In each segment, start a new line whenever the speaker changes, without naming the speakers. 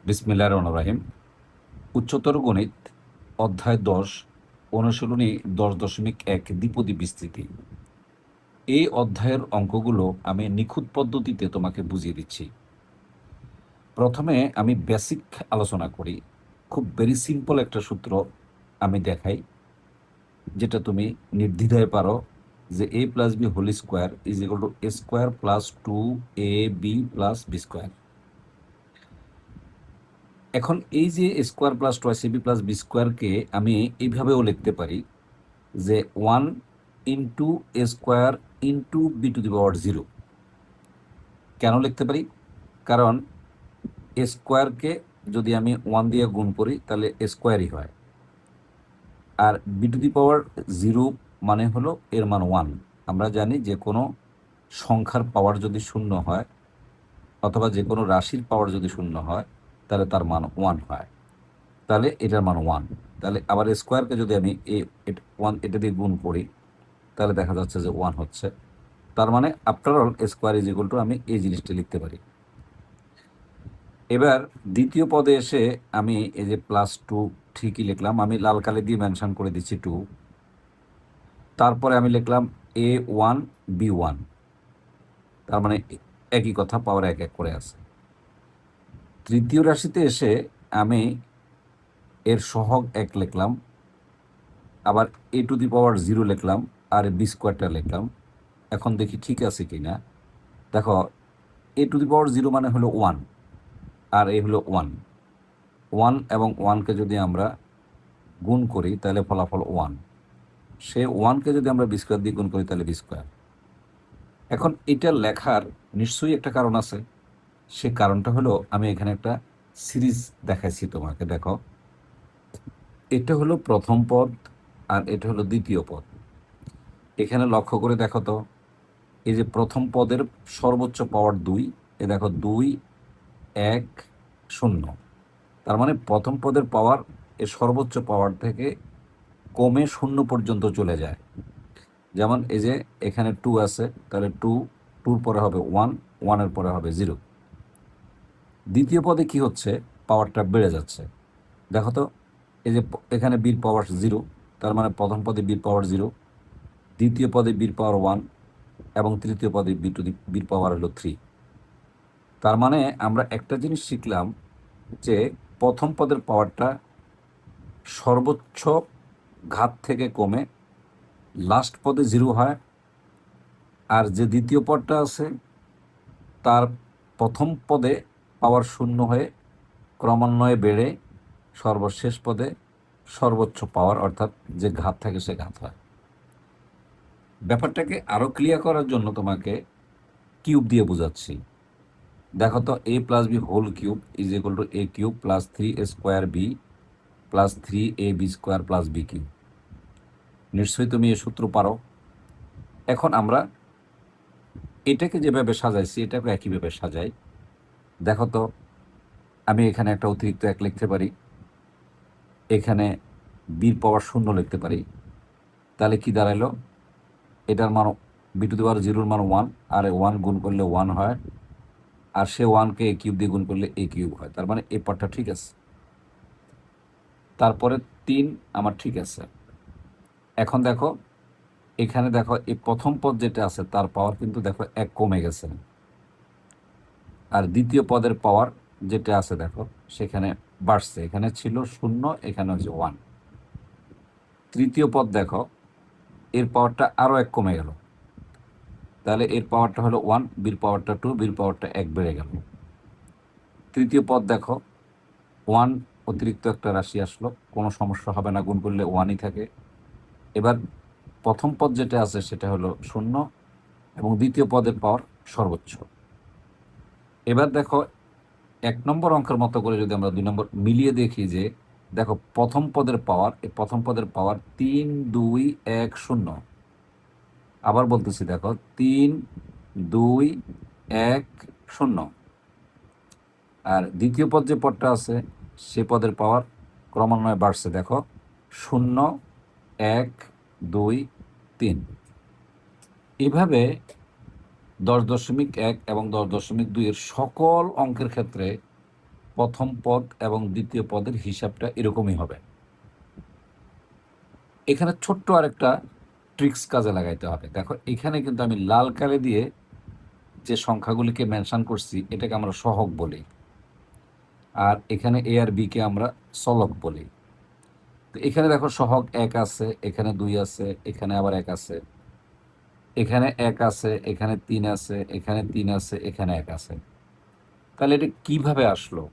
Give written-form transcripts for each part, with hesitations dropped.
বিসমিল্লাহির রহমানির রহিম। উচ্চতর গণিত অধ্যায় 10 অনুশীলনী 10.1 দ্বিপদী বিস্তৃতি। এই অধ্যায়ের অঙ্কগুলো আমি নিখুঁত পদ্ধতিতে তোমাকে বুঝিয়ে দিচ্ছি। প্রথমে আমি বেসিক আলোচনা করি। খুব ভেরি সিম্পল একটা সূত্র আমি দেখাই, যেটা তুমি নির্দ্বিধায় পারো, যে a plus B whole square is equal to a square plus 2ab plus B square. এখন এই যে square plus twice AB plus B স্কোয়ারকে আমি এইভাবেও লিখতে পারি, যে 1 into A square into B to the power 0। কেন লিখতে পারি? কারণ এ স্কোয়ারকে যদি আমি 1 দিয়ে গুণ করি তাহলে এ স্কোয়ারই হয়, আর বি টু দি পাওয়ার 0 মানে হলো এর মান 1। আমরা জানি যে কোনো সংখ্যার পাওয়ার যদি শূন্য হয় অথবা যে কোনো রাশির পাওয়ার যদি শূন্য হয় তাহলে তার মান 1 হয়। তাহলে এটার মান 1। তাহলে আবার স্কোয়ারকে যদি আমি 1 এটা দিয়ে গুণ করি তাহলে দেখা যাচ্ছে যে 1 হচ্ছে। তার মানে after all square is equal two আমি এই জিনিসটা লিখতে পারি। এবার দ্বিতীয় পদে এসে আমি এই যে +2 ঠিকই লিখলাম, আমি লাল কালি দিয়ে মেনশন করে দিচ্ছি 2। তারপরে আমি লিখলাম a1 b1, তার মানে একই কথা, পাওয়ার এক এক করে আছে। তৃতীয় রাশিতে এসে আমি এর সহগ 1 লিখলাম, আবার a টু দি পাওয়ার 0 লিখলাম, আর বি স্কোয়ারটা লিখলাম। এখন দেখি ঠিক আছে কি না। দেখো, a টু দি পাওয়ার 0 মানে হলো 1, আর এ হলো 1। 1 এবং 1কে যদি আমরা গুণ করি তাহলে ফলাফল 1। সে 1কে যদি আমরা বি স্কোয়ার দিয়ে গুণ করি তাহলে বি স্কোয়ার। এখন এটা লেখার নিশ্চয়ই একটা কারণ আছে। সে কারণটা হলো, আমি এখানে একটা সিরিজ দেখাইছি তোমাকে। দেখো, এটা হলো প্রথম পদ আর এটা হলো দ্বিতীয় পদ। এখানে লক্ষ্য করে দেখো তো, এই যে প্রথম পদের সর্বোচ্চ পাওয়ার 2, এ দেখো 2 1 0। তার মানে প্রথম পদের পাওয়ার এর সর্বোচ্চ পাওয়ার থেকে কমে 0 পর্যন্ত চলে যায়। যেমন এই যে এখানে 2 আছে, তাহলে 2 পরে হবে 1, 1 পরে হবে 0। দ্বিতীয় পদে কি হচ্ছে, পাওয়ারটা বেড়ে যাচ্ছে। দেখো তো, এই যে এখানে বির পাওয়ার 0, তার মানে প্রথম পদে বির পাওয়ার 0, দ্বিতীয় পদে বির পাওয়ার 1, এবং তৃতীয় পদে বির পাওয়ার হলো 3। তার মানে আমরা একটা জিনিস শিখলাম, যে প্রথম পদের পাওয়ারটা সর্বোচ্চ ঘাত থেকে কমে লাস্ট পদে 0 হয়, আর যে দ্বিতীয় পদটা আছে তার প্রথম পদে পাওয়ার 0 হয়ে ক্রমান্বয়ে বেড়ে সর্বশেষ পদে সর্বোচ্চ পাওয়ার, অর্থাৎ যে ঘাত থাকে সে ঘাত হয়। ব্যাপারটাকে আরও ক্লিয়ার করার জন্য তোমাকে কিউব দিয়ে বোঝাচ্ছি। দেখো তো, a plus B whole cube is equal to a cube plus 3a square b plus 3ab square plus b cube. নিশ্চয়ই তুমি এই সূত্র পারো। এখন আমরা এটাকে যেভাবে সাজাইছি এটাকে একইভাবে সাজাই। দেখো তো, আমি এখানে একটা অতিরিক্ত 1 লিখতে পারি, এখানে বির পাওয়ার 0 লিখতে পারি। তাহলে কি দাঁড়াইলো, এটার মান বি টু দি পাওয়ার 0-র মান 1, আর 1 গুণ করলে 1 হয়, আর সে 1কে এ কিউব দিয়ে গুণ করলে এ কিউব হয়। তার মানে এই পার্টটা ঠিক আছে। তারপরে 3 আমার ঠিক আছে। এখন দেখো, এখানে দেখো এই প্রথম পদ যেটা আছে তার পাওয়ার কিন্তু দেখো 1 কমে গেছে, আর দ্বিতীয় পদের পাওয়ার যেটা আছে দেখো সেখানে বাড়ছে। এখানে ছিল 0, এখানে হচ্ছে 1। তৃতীয় পদ দেখো, এর পাওয়ারটা আরও 1 কমে গেল, তাহলে এর পাওয়ারটা হলো 1, বির পাওয়ারটা 2, বির পাওয়ারটা 1 বেড়ে গেল। তৃতীয় পদ দেখো, 1 অতিরিক্ত একটা রাশি আসলো, কোনো সমস্যা হবে না, গুণ করলে 1ই থাকে। এবার প্রথম পদ যেটা আছে সেটা হলো 0, এবং দ্বিতীয় পদের পাওয়ার সর্বোচ্চ। এবার দেখো, 1 নম্বর অঙ্কের মতো করে যদি আমরা 2 নম্বর মিলিয়ে দেখি, যে দেখো প্রথম পদের পাওয়ার, এই প্রথম পদের পাওয়ার 3 2 1 0। আবার বলতেছি, দেখো 3 2 1 0। আর দ্বিতীয় পদ যে পদটা আছে সে পদের পাওয়ার ক্রমান্বয়ে বাড়ছে, দেখো 0 1 2 3। এভাবে 10.1 এবং 10.2 এর সকল অঙ্কের ক্ষেত্রে প্রথম পদ এবং দ্বিতীয় পদের হিসাবটা এরকমই হবে। এখানে ছোট্ট আরেকটা ট্রিক্স কাজে লাগাইতে হবে। দেখো এখানে কিন্তু আমি লাল কালি দিয়ে যে সংখ্যাগুলিকে মেনশন করছি এটাকে আমরা সহগ বলি, আর এখানে এ আর বি কে আমরা চলক বলি। তো এখানে দেখো সহগ 1 আছে, এখানে 2 আছে, এখানে আবার 1 আছে, এখানে 1 আছে, এখানে 3 আছে, এখানে 3 আছে, এখানে 1 আছে। তাহলে এটা কিভাবে আসলো,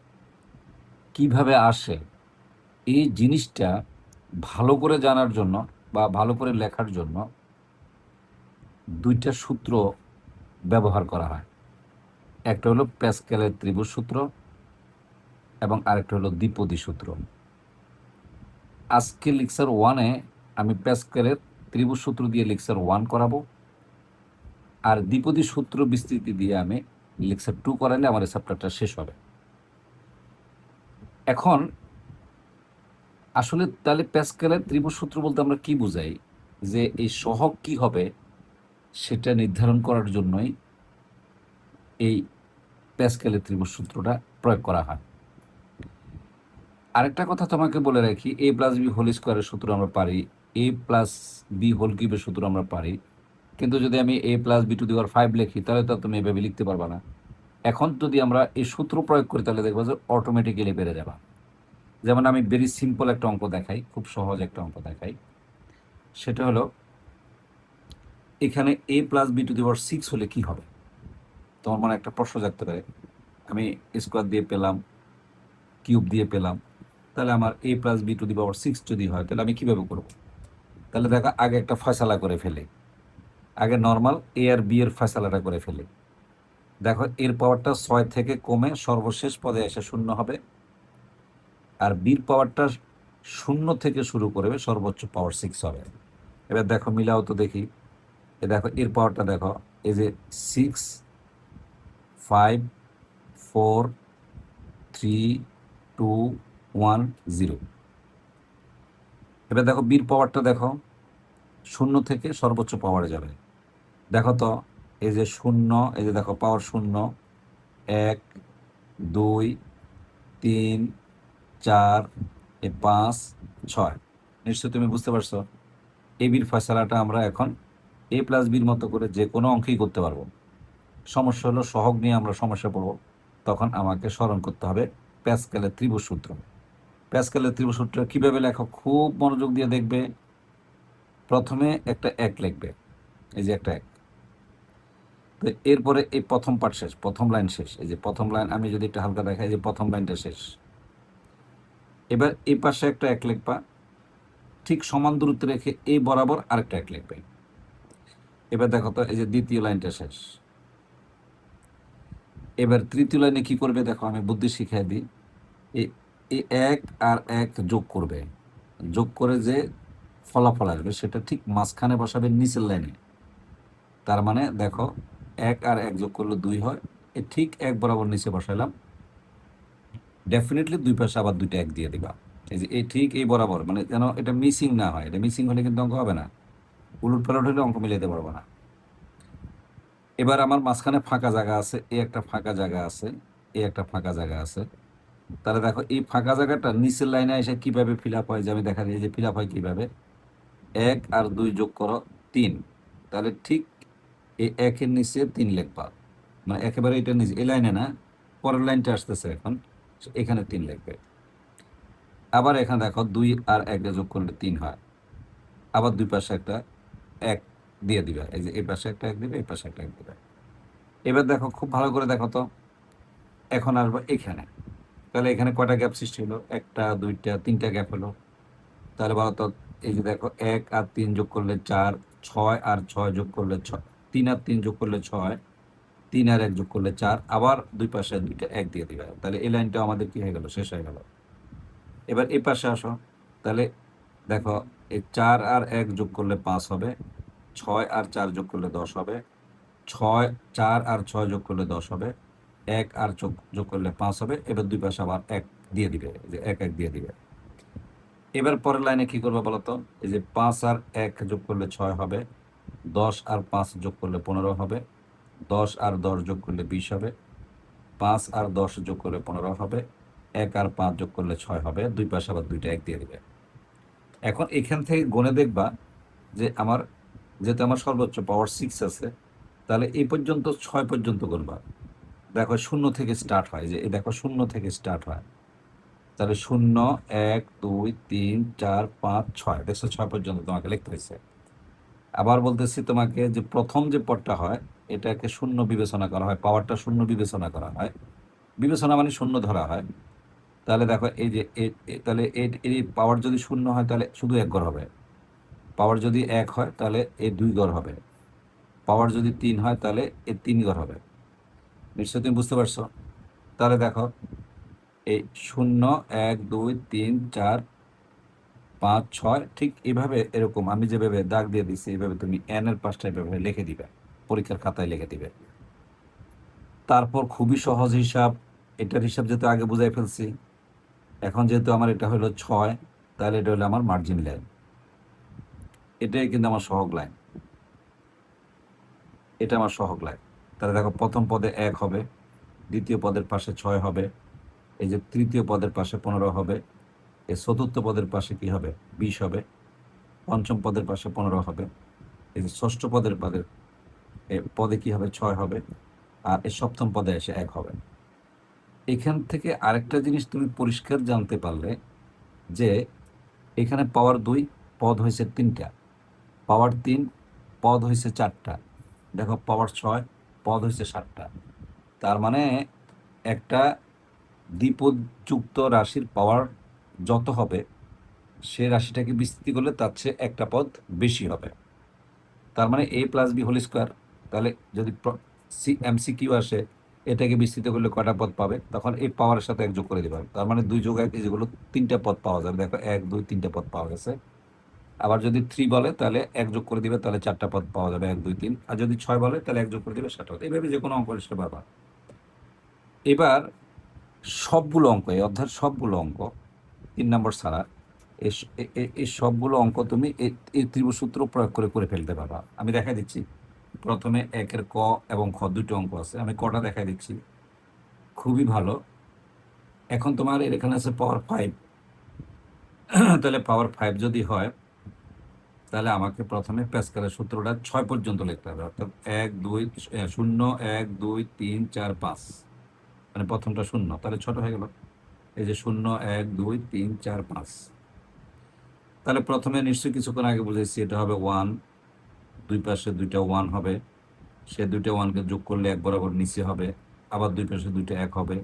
কিভাবে আসে, এই জিনিসটা ভালো করে জানার জন্য বা ভালো করে লেখার জন্য দুইটা সূত্র ব্যবহার করা হয়। একটা হলো প্যাসকেলের ত্রিভুজ সূত্র এবং আরেকটা হলো দ্বিপদী সূত্র। আজকে লেকচার 1-এ আমি প্যাসকেলের ত্রিভুজ সূত্র দিয়ে লেকচার 1 করাবো, আর দ্বিপদী সূত্র বিস্তৃতি দিয়ে আমি লেকচার 2 করালে আমার এই চ্যাপ্টারটা শেষ হবে। এখন আসলে তাহলে প্যাসকেলের ত্রিভুজ সূত্র বলতে আমরা কি বুঝাই, যে এই সহগ কি হবে সেটা নির্ধারণ করার জন্যই এই প্যাসকেলের ত্রিভুজ সূত্রটা প্রয়োগ করা হয়। আরেকটা কথা তোমাকে বলে রাখি, এ প্লাস বি হোল স্কোয়ারের সূত্র আমরা পারি, এ প্লাস বি হোল কিউবের সূত্র আমরা পারি, কিন্তু যদি আমি এ plus B to the power 5 লিখি তাহলে তো তুমি এভাবে লিখতে পারবা না। এখন যদি আমরা এই সূত্র প্রয়োগ করি তাহলে দেখবো যে অটোমেটিক্যালি বেড়ে যাবা। যেমন আমি ভেরি সিম্পল একটা অঙ্ক দেখাই, খুব সহজ একটা অঙ্ক দেখাই। সেটা হলো এখানে এ প্লাস বি টু দি পাওয়ার 6 হলে কি হবে। তোমার মনে একটা প্রশ্ন জাগতে পারে, আমি স্কোয়ার দিয়ে পেলাম, কিউব দিয়ে পেলাম, তাহলে আমার এ প্লাস বি টু দি পাওয়ার 6 যদি হয় তাহলে আমি কীভাবে করব। তাহলে দেখো আগে একটা ফয়সালা করে ফেলি, আগে নর্মাল এ আর বি এর ফয়সালাটা করে ফেলি। দেখো এর পাওয়ারটা 6 থেকে কমে সর্বশেষ পদে এসে 0 হবে, আর বির পাওয়ারটা 0 থেকে শুরু করবে, সর্বোচ্চ পাওয়ার 6 হবে। এবার দেখো মিলাও তো দেখি, এ দেখো এর পাওয়ারটা দেখো, এই যে 6 5 4 3 2 1 0। এবার দেখো বির পাওয়ারটা দেখো 0 থেকে সর্বোচ্চ পাওয়ারে যাবে। দেখো তো এই যে 0, এই যে দেখো পাওয়ার 0 1 2 3 4 5 6। নিশ্চয়ই তুমি বুঝতে পারছো এ বির ফয়সালাটা আমরা এখন এ প্লাস বির মতো করে যে কোনো অঙ্কেই করতে পারবো। সমস্যা হলো সহগ নিয়ে আমরা সমস্যা পড়ব, তখন আমাকে স্মরণ করতে হবে প্যাসকেলের ত্রিভুজ সূত্র। প্যাসকেলের ত্রিভুজ সূত্র কীভাবে লেখো খুব মনোযোগ দিয়ে দেখবে। প্রথমে একটা 1 লিখবে, এই যে একটা 1। তো এরপরে এই প্রথম পার্ট শেষ, প্রথম লাইন শেষ, এই যে প্রথম লাইন আমি যদি একটা হালকা দেখাই, যে প্রথম লাইনটা শেষ। এবার এই পাশে একটা 1 লিখবা, ঠিক সমান দূরত্ব রেখে এই বরাবর আরেকটা 1 লিখবে। এবার দেখো তো এই যে দ্বিতীয় লাইনটা শেষ। এবার তৃতীয় লাইনে কি করবে দেখো, আমি বুদ্ধি শিখিয়ে দিই। এই 1 আর 1 যোগ করবে, যোগ করে যে ফলাফল আসবে সেটা ঠিক মাঝখানে বসাবে নিচের লাইনে। তার মানে দেখো 1 আর 1 যোগ করলে 2 হয়, এ ঠিক 1 বরাবর নিচে বসাইলাম। ডেফিনেটলি দুই পাশে আবার 2টা 1 দিয়ে দিবা, এই যে এই ঠিক এই বরাবর, মানে যেন এটা মিসিং না হয়। এটা মিসিং হলে কিন্তু অঙ্ক হবে না, উলট পালট হলে অঙ্ক মিলাইতে পারবো না। এবার আমার মাঝখানে ফাঁকা জায়গা আছে, এই একটা ফাঁকা জায়গা আছে, এই একটা ফাঁকা জায়গা আছে। তাহলে দেখো এই ফাঁকা জায়গাটা নিচের লাইনে এসে কিভাবে ফিল আপ হয়, যে আমি দেখা দিই যে ফিল আপ হয় কীভাবে, 1 আর 2 যোগ করো 3। তাহলে ঠিক এই 1-এর নিচে 3 লিখবা, মানে একেবারে এটা নিচে এই লাইনে না, পরের লাইনটা আসতেছে এখন, এখানে 3 লিখবে। আবার এখানে দেখো 2 আর 1 যোগ করলে 3 হয়, আবার দুই পাশে একটা 1 দিয়ে দিবে, এই যে এই পাশে একটা 1 দিবে, এই পাশে একটা 1 দিবে। এবার দেখো খুব ভালো করে দেখো তো, এখন আসবো এখানে। তাহলে এখানে কয়টা গ্যাপ সৃষ্টি হলো, 1টা 2টা 3টা গ্যাপ হলো। তাহলে বলো তো, এই যে দেখো 1 আর 3 যোগ করলে 4, 6 আর 6 যোগ করলে 6, 3 আর 3 যোগ করলে 6, 3 আর 1 যোগ করলে 4, আবার দুই পাশে 2টা 1 দিয়ে দিবে। তাহলে এই লাইনটা আমাদের কি হয়ে গেল, শেষ হয়ে গেল। এবার এই পাশে আসো, তাহলে দেখো এই 4 আর 1 যোগ করলে 5 হবে, 6 আর 4 যোগ করলে 10 হবে, 4 আর 6 যোগ করলে 10 হবে, 1 আর যোগ করলে 5 হবে। এবার দুই পাশে আবার 1 দিয়ে দিবে, যে 1 1 দিয়ে দিবে। এবার পরের লাইনে কি করবে বলো তো, এই যে 5 আর 1 যোগ করলে 6 হবে, 10 আর 5 যোগ করলে 15 হবে, 10 আর 10 যোগ করলে 20 হবে, 5 আর 10 যোগ করলে 15 হবে, 1 আর 5 যোগ করলে 6 হবে, দুই পাশে আবার দুইটা 1 দিয়ে দিবে। এখন এখান থেকে গুণে দেখবা যে আমার যেহেতু আমার সর্বোচ্চ পাওয়ার 6 আছে, তাহলে এই পর্যন্ত 6 পর্যন্ত গুনবা। দেখো 0 থেকে স্টার্ট হয়, যে এই দেখো 0 থেকে স্টার্ট হয়, তাহলে 0 1 2 3 4 5 6, দেখছো 6 পর্যন্ত তোমাকে লিখতে হয়েছে। আবার বলতেছি তোমাকে যে প্রথম যে পদটা হয় এটাকে শূন্য বিবেচনা করা হয়, পাওয়ারটা শূন্য বিবেচনা করা হয়, বিবেচনা মানে শূন্য ধরা হয়। তাহলে দেখো এই যে তাহলে এই পাওয়ার যদি শূন্য হয় তাহলে শুধু 1 ঘর হবে, পাওয়ার যদি 1 হয় তাহলে এই 2 ঘর হবে, পাওয়ার যদি 3 হয় তাহলে এই 3 ঘর হবে। নিশ্চয়ই তুমি বুঝতে পারছো। তাহলে দেখো এই 0 1 2 3 4 5 6, ঠিক এইভাবে এরকম আমি যেভাবে দাগ দিয়ে দিচ্ছি এইভাবে তুমি n এর পাঁচটা এভাবে লিখে দিবে, পরীক্ষার খাতায় লিখে দিবে। তারপর খুবই সহজ হিসাব, এটার হিসাব যেহেতু আগে বুঝাই ফেলছি, এখন যেহেতু আমার এটা হলো 6, তাহলে এটা হলো আমার মার্জিন লাইন, এটাই কিন্তু আমার সহগ লাইন, এটা আমার সহগ লাইন। তাহলে দেখো প্রথম পদে 1 হবে, দ্বিতীয় পদের পাশে 6 হবে, এই যে তৃতীয় পদের পাশে 15 হবে, এই চতুর্থ পদের পাশে কি হবে 20 হবে, পঞ্চম পদের পাশে 15 হবে, এই যে ষষ্ঠ পদের পদে কি হবে 6 হবে, আর এই সপ্তম পদে এসে 1 হবে। এখান থেকে আরেকটা জিনিস তুমি পরিষ্কার জানতে পারলে যে এখানে পাওয়ার 2 পদ হয়েছে 3টা, পাওয়ার 3 পদ হয়েছে 4টা, দেখো পাওয়ার 6 পদ হয়েছে 7টা। তার মানে একটা দ্বিপদযুক্ত রাশির পাওয়ার যত হবে সে রাশিটাকে বিস্তৃতি করলে তার চেয়ে একটা পদ বেশি হবে। তার মানে a plus B whole square, তাহলে যদি MCQ আসে এটাকে বিস্তৃত করলে কয়টা পদ পাবে, তখন এই পাওয়ারের সাথে 1 যোগ করে দিতে হবে। তার মানে 2 যোগ 1 যেগুলো 3টা পদ পাওয়া যাবে, দেখো 1 2 3টা পদ পাওয়া গেছে। আবার যদি 3 বলে তাহলে 1 যোগ করে দিবে, তাহলে 4টা পদ পাওয়া যাবে 1 2 3, আর যদি 6 বলে তাহলে 1 যোগ করে দিবে 7টা পদ। এইভাবে যে কোনো অঙ্ক আসতে পারবা। এবার সবগুলো অঙ্ক, এই অধ্যায়ের সবগুলো অঙ্ক 3 নম্বর ছাড়া এই সবগুলো অঙ্ক তুমি এই ত্রিভুজ সূত্র প্রয়োগ করে করে ফেলতে পারবা। আমি দেখা দিচ্ছি, প্রথমে 1 এর ক এবং খ দুটো অঙ্ক আছে, আমি কটা দেখা দিচ্ছি, খুবই ভালো। এখন তোমার এখানে আছে পাওয়ার 5, তাহলে পাওয়ার 5 যদি হয় তাহলে আমাকে প্রথমে প্যাসকেলের সূত্রটা 6 পর্যন্ত লিখতে হবে, অর্থাৎ 1 2 0 1 2 3 4 5, মানে প্রথমটা 0, তাহলে ছোট হয়ে গেল, এই যে 0 1 2 3 4 5। তাহলে প্রথমে নিশ্চয়ই কিছুক্ষণ আগে বুঝেছি এটা হবে 1, দুই পাশে দুইটা 1 হবে, সে দুইটা 1কে যোগ করলে 1 বরাবর নিচে হবে, আবার দুই পাশে দুইটা 1 হবে,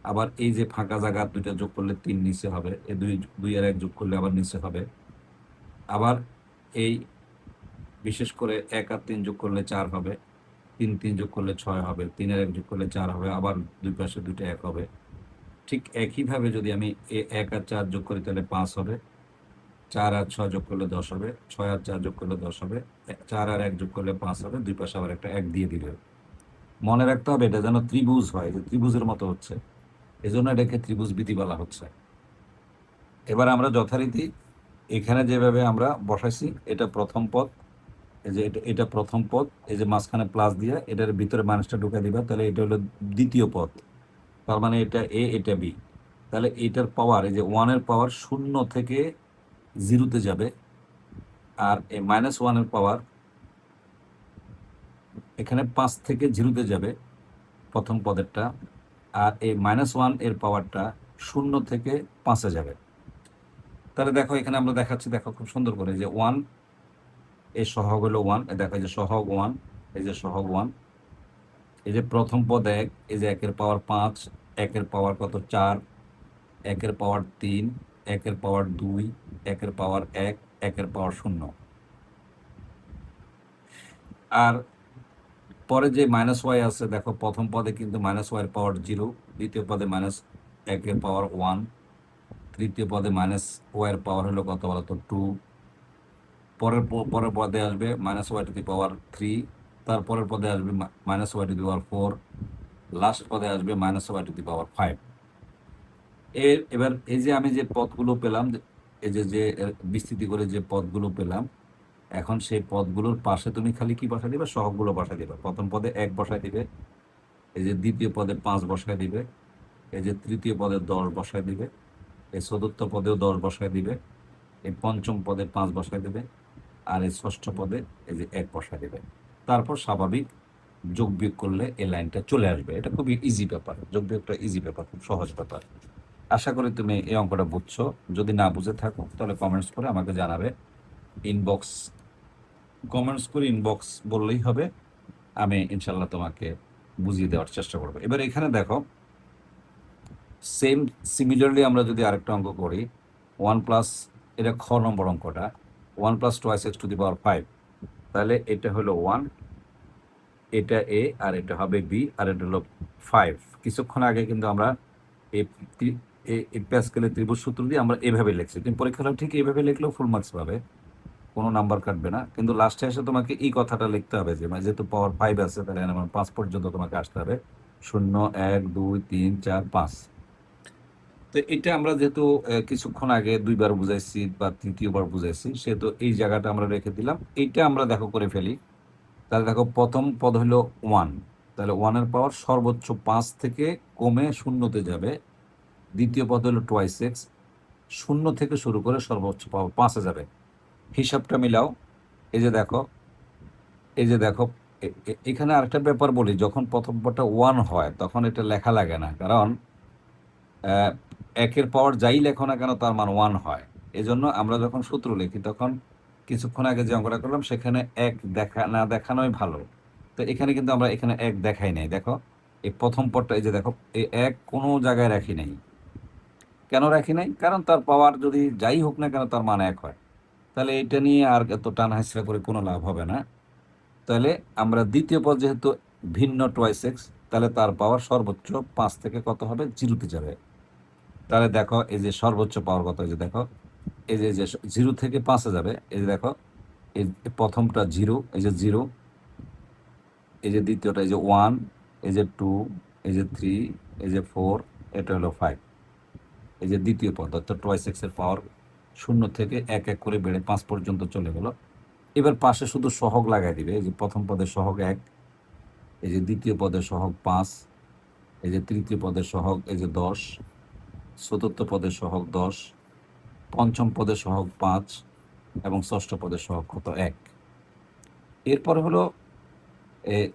আবার এই যে ফাঁকা জায়গা দুইটা যোগ করলে 3 নিচে হবে, এই 2 আর 1 যোগ করলে আবার নিচে হবে, আবার এই বিশেষ করে 1 আর 3 যোগ করলে 4 হবে, 3 3 যোগ করলে 6 হবে, 3 আর 1 যোগ করলে 4 হবে, আবার দুই পাশে দুইটা 1 হবে। ঠিক একইভাবে যদি আমি 1 আর 4 যোগ করি তাহলে 5 হবে, 4 আর 6 যোগ করলে 10 হবে, 6 আর 4 যোগ করলে 10 হবে, 4 আর 1 যোগ করলে 5 হবে, দুই পাশে আবার একটা 1 দিয়ে দিবে। মনে রাখতে হবে এটা যেন ত্রিভুজ হয়, যে ত্রিভুজের মতো হচ্ছে, এজন্য এটাকে ত্রিভুজ বিধি বলা হচ্ছে। এবার আমরা যথারীতি এখানে যেভাবে আমরা বসাইছি, এটা প্রথম পদ, এই যে এটা প্রথম পদ, এই যে মাঝখানে প্লাস দিয়ে এটার ভিতরে মাইনাসটা ঢুকে দিবা, তাহলে এটা হলো দ্বিতীয় পদ, তার মানে এটা এ এটা বি। তাহলে এটার পাওয়ার, এই যে 1 এর পাওয়ার 0 থেকে 0-তে যাবে, আর এই -1 এর পাওয়ার এখানে 5 থেকে 0-তে যাবে প্রথম পদেরটা, আর এই -1 এর পাওয়ারটা 0 থেকে 5-এ যাবে। তাহলে দেখো এখানে আমরা দেখাচ্ছি, দেখো খুব সুন্দর করে, যে 1 এই সহগ হলো 1, দেখো এই যে সহগ 1, এই যে সহগ 1, এই যে প্রথম পদ 1, এই যে 1 এর পাওয়ার 5, 1 এর পাওয়ার কত 4, 1 এর পাওয়ার 3, 1 এর পাওয়ার 2, 1 এর পাওয়ার 1, 1 এর পাওয়ার 0। আর পরে যে -y আছে, দেখো প্রথম পদে কিন্তু -y এর পাওয়ার 0, দ্বিতীয় পদে -1 এর পাওয়ার 1, তৃতীয় পদে -y এর পাওয়ার হলো কত বলতো 2, পরের পদে আসবে -y টু দি পাওয়ার 3, তারপরের পদে আসবে -y two the power 4, last পদে আসবে -y টু দি পাওয়ার 5। এবার এই যে আমি যে পদগুলো পেলাম, এই যে বিস্তৃতি করে যে পদগুলো পেলাম, এখন সেই পদগুলোর পাশে তুমি খালি কি বসাই দিবে, সহগগুলো বসাই দিবে। প্রথম পদে 1 বসাই দিবে, এই যে দ্বিতীয় পদে 5 বসাই দিবে, এই যে তৃতীয় পদে 10 বসায় দিবে, এই চতুর্থ পদেও 10 বসায় দিবে, এই পঞ্চম পদে 5 বসায় দেবে, আর এই ষষ্ঠ পদে এই যে 1 বসায় দেবে। তারপর স্বাভাবিক যোগ বিয়োগ করলে এই লাইনটা চলে আসবে। এটা খুবই ইজি ব্যাপার, যোগ বিয়োগটা ইজি ব্যাপার, খুব সহজ ব্যাপার। আশা করি তুমি এই অঙ্কটা বুঝছো। যদি না বুঝে থাকো তাহলে কমেন্টস করে আমাকে জানাবে। কমেন্টস করে ইনবক্স বললেই হবে, আমি ইনশাল্লাহ তোমাকে বুঝিয়ে দেওয়ার চেষ্টা করবো। এবার এখানে দেখো, সিমিলারলি আমরা যদি আরেকটা অঙ্ক করি, 1 প্লাস, এটা খ নম্বর অঙ্কটা, 1 plus twice X to the power 5, তাহলে এটা হলো 1, এটা এ, আর এটা হবে বি, আর এটা হলো 5। কিছুক্ষণ আগে কিন্তু আমরা এই প্যাসকেলের ত্রিভুজ সূত্র দিয়ে আমরা এভাবে লিখছি। তুমি পরীক্ষাটা ঠিক এইভাবে লিখলেও ফুল মার্কস পাবে, কোনো নাম্বার কাটবে না। কিন্তু লাস্টে এসে তোমাকে এই কথাটা লিখতে হবে যে যেহেতু পাওয়ার 5 আছে, তাহলে আমার 5 পর্যন্ত তোমাকে আসতে হবে। 0, 1, 2, 3, 4, 5। তো এটা আমরা যেহেতু কিছুক্ষণ আগে 2বার বুঝাইছি বা তৃতীয়বার বুঝাইছি, সেহেতু এই জায়গাটা আমরা রেখে দিলাম। এইটা আমরা দেখো করে ফেলি। তাহলে দেখো, প্রথম পদ হলো 1, তাহলে 1-এর পাওয়ার সর্বোচ্চ 5 থেকে কমে 0-তে যাবে। দ্বিতীয় পদ হলো টোয়াইস এক্স, 0 থেকে শুরু করে সর্বোচ্চ পাওয়ার 5-এ যাবে। হিসাবটা মিলাও। এই যে দেখো, এখানে আরেকটা ব্যাপার বলি, যখন প্রথম পদটা 1 হয় তখন এটা লেখা লাগে না, কারণ 1-এর পাওয়ার যাই লেখো না কেন তার মান 1 হয়। এজন্য আমরা যখন সূত্র লিখি তখন কিছুক্ষণ আগে যে অঙ্কটা করলাম সেখানে 1 দেখানোই ভালো। তো এখানে কিন্তু আমরা এখানে 1 দেখাই নাই। দেখো, এই প্রথম পদটা, এই যে দেখো, এই 1 কোনো জায়গায় রাখি নাই। কেন রাখি নাই? কারণ তার পাওয়ার যদি যাই হোক না কেন তার মান 1 হয়। তাহলে এটা নিয়ে আর এত টান হাসরা করে কোনো লাভ হবে না। তাহলে আমরা দ্বিতীয় পদ যেহেতু ভিন্ন টোয়াইস এক্স, তাহলে তার পাওয়ার সর্বোচ্চ 5 থেকে কত হবে? 0-তে যাবে। তাহলে দেখো, এই যে সর্বোচ্চ পাওয়ার কত, এই যে দেখো, এই যে 0 থেকে 5-এ যাবে। এই যে দেখো, এই প্রথমটা 0, এই যে 0, এই যে দ্বিতীয়টা এই যে 1, এই যে 2, এই যে 3, এই যে 4, এটা হলো 5। এই যে দ্বিতীয় পদ, অর্থাৎ টোয়াইস এক্সের পাওয়ার 0 থেকে 1 করে বেড়ে 5 পর্যন্ত চলে গেল। এবার পাশে শুধু সহগ লাগাই দিবে। এই যে প্রথম পদের সহগ 1, এই যে দ্বিতীয় পদের সহগ 5, এই যে তৃতীয় পদের সহগ এই যে 10, চতুর্থ পদের সহগ 10, পঞ্চম পদের সহগ 5, এবং ষষ্ঠ পদের সহগ কত? 1। এরপরে হলো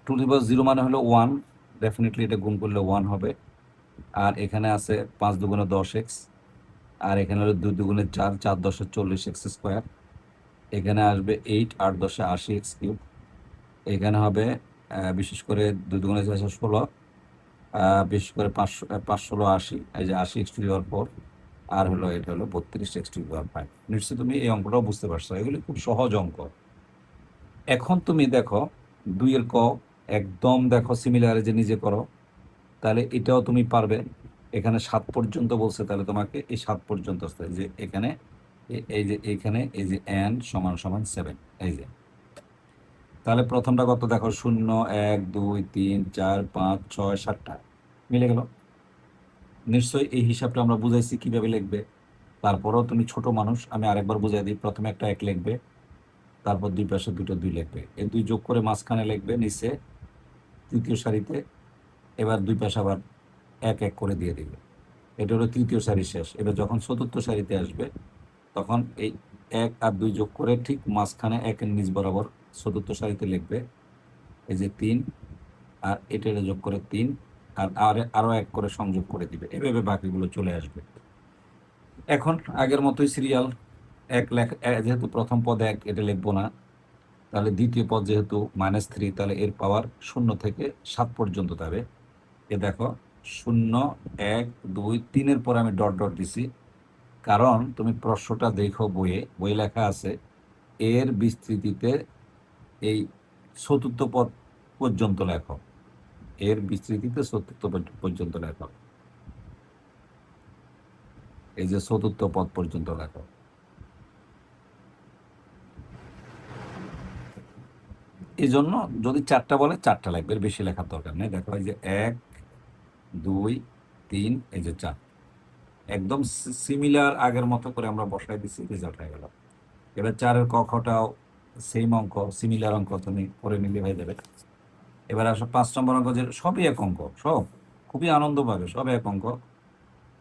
2 মানে হলো 1, ডেফিনেটলি এটা গুণ করলে 1 হবে। আর এখানে আছে 5 দুগুণে 10x, আর এখানে হলো 2 দুগুণে 4, 4 10 40x স্কোয়ার। এখানে আসবে 8, 8 10 80x কিউব। এখানে হবে বিশেষ করে 2 দুগুণে 4 16, বিশেষ করে 5 16 80, এই যে 80x টু দি পাওয়ার 4, আর হলো এটা হলো 32x টু দি পাওয়ার 5। নিশ্চয়ই তুমি এই অঙ্কটাও বুঝতে পারছো, এগুলি খুব সহজ অঙ্ক। এখন তুমি দেখো 2-এর ক, একদম দেখো সিমিলারে যে নিজে করো, তাহলে এটাও তুমি পারবে। এখানে 7 পর্যন্ত বলছে, তাহলে তোমাকে এই 7 পর্যন্ত আসতে, যে এখানে এই যে এখানে এই যে n সমান সমান 7, এই যে। তাহলে প্রথমটা কত দেখো, 0, 1, 2, 3, 4, 5, 6, 7টা মিলে গেল। নিশ্চয়ই এই হিসাবটা আমরা বুঝাইছি কিভাবে লিখবে। তারপরেও তুমি ছোট মানুষ, আমি আরেকবার বুঝাই দিই। প্রথমে একটা 1 লিখবে, তারপর 2 পাশে দুটো 2 লিখবে, এই 2 যোগ করে মাঝখানে লিখবে নিচে তৃতীয় সারিতে। এবার 2 পাশে আবার 1 1 করে দিয়ে দিবে। এটা হলো তৃতীয় সারি শেষ। এবার যখন চতুর্থ সারিতে আসবে তখন এই 1 আর 2 যোগ করে ঠিক মাঝখানে 1-এর নিচ বরাবর চতুর্থ সারিতে লিখবে এই যে 3, আর এটা যোগ করে 3, আর আরও 1 করে সংযোগ করে দিবে। এভাবে বাকিগুলো চলে আসবে। এখন আগের মতোই সিরিয়াল 1 যেহেতু প্রথম পদ 1, এটা লিখবো না। তাহলে দ্বিতীয় পদ যেহেতু -3, তাহলে এর পাওয়ার 0 থেকে 7 পর্যন্ত যাবে। এ দেখো 0, 1, 2, 3-এর পরে আমি ডট ডট দিছি, কারণ তুমি প্রশ্নটা দেখো বইয়ে লেখা আছে এর বিস্তৃতিতে এই চতুর্থ পদ পর্যন্ত লেখো। এর বিস্তৃতিতে চতুর্থ পর্যন্ত লেখো, এই যে চতুর্থ পদ পর্যন্ত লেখো। এই জন্য যদি 4টা বলে 4টা লাগবে, এর বেশি লেখার দরকার নেই। দেখো এই যে 1, 2, 3, এই যে 4, একদম সিমিলার আগের মতো করে আমরা বসাই দিচ্ছি, রেজাল্ট হয়ে গেল। এবার 4-এর ক খটাও সেম অঙ্ক, সিমিলার অঙ্ক, তুমি করে নিলে হয়ে যাবে। এবার আসো 5 নম্বর অঙ্ক, যে সবই এক অঙ্ক, সব খুবই আনন্দ পাবে, সব এক অঙ্ক।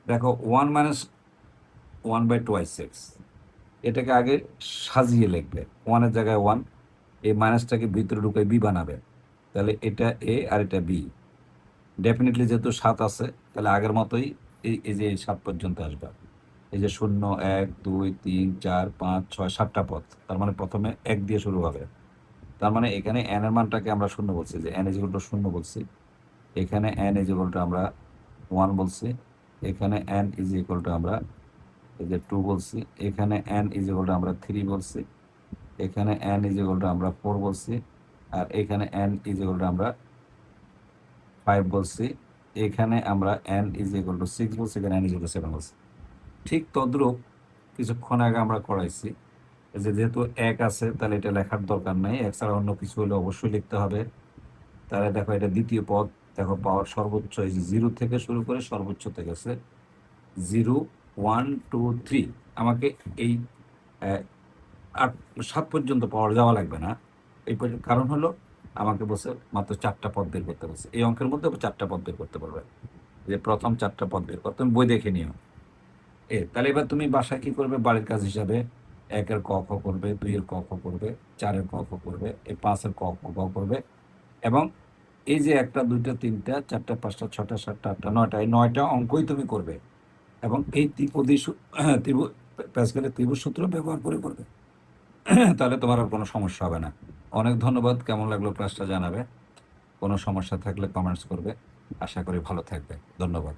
দেখো 1 - 1/2 এটাকে আগে সাজিয়ে লিখবে, 1-এর জায়গায় 1, এই মাইনাসটাকে ভিতরে ঢুকে বি বানাবে, তাহলে এটা এ আর এটা বি। ডেফিনেটলি যেহেতু 7 আছে, তাহলে আগের মতোই এই যে 7 পর্যন্ত আসবে। এই যে 0, 1, 2, 3, 4, 5, 6, 7টা পদ, তার মানে প্রথমে 1 দিয়ে শুরু হবে। তার মানে এখানে n এর মানটাকে আমরা 0 বলছি, যে n = 0 বলছি। এখানে n = আমরা 1 বলছি। এখানে n = আমরা এই যে 2 বলছি। এখানে n = আমরা 3 বলছি। এখানে n = আমরা 4 বলছি। আর এখানে n = আমরা 5 বলছি। এখানে আমরা n = 6 বলছি। এখানে n = 7 বলছি। ঠিক তদ্রূপ কিছুক্ষণ আগে আমরা করাইছি, এই যে যেহেতু 1 আছে, তাহলে এটা লেখার দরকার নাই, 1 ছাড়া অন্য কিছু হলে অবশ্যই লিখতে হবে। তাহলে দেখো এটা দ্বিতীয় পদ, দেখো পাওয়ার সর্বোচ্চ এই যে 0 থেকে শুরু করে সর্বোচ্চ থেকে আছে 0, 1, 2, 3। আমাকে এই 7 পর্যন্ত পাওয়ার যাওয়া লাগবে না। এই কারণ হলো আমাকে বলছে মাত্র 4টা পদ বের করতে বলছে। এই অঙ্কের মধ্যে 4টা পদ বের করতে পারবে, যে প্রথম 4টা পদ বের করতে। তুমি বই দেখে নিও। তাহলে এবার তুমি বাসায় কি করবে, বাড়ির কাজ হিসাবে 1-এর ক খ করবে, 2-এর ক খ করবে, 4-এর ক খ করবে, এই 5-এর ক খ করবে। এবং এই যে 1টা 2টা 3টা 4টা 5টা 6টা 7টা 8টা 9টা, এই 9টা অঙ্কই তুমি করবে। এবং এই ত্রিপদী প্যাসকেলের ত্রিভুজ সূত্র ব্যবহার করে করবে। তাহলে তোমার আর কোনো সমস্যা হবে না। অনেক ধন্যবাদ। কেমন লাগলো ক্লাসটা জানাবে। কোনো সমস্যা থাকলে কমেন্টস করবে। আশা করি ভালো থাকবে। ধন্যবাদ।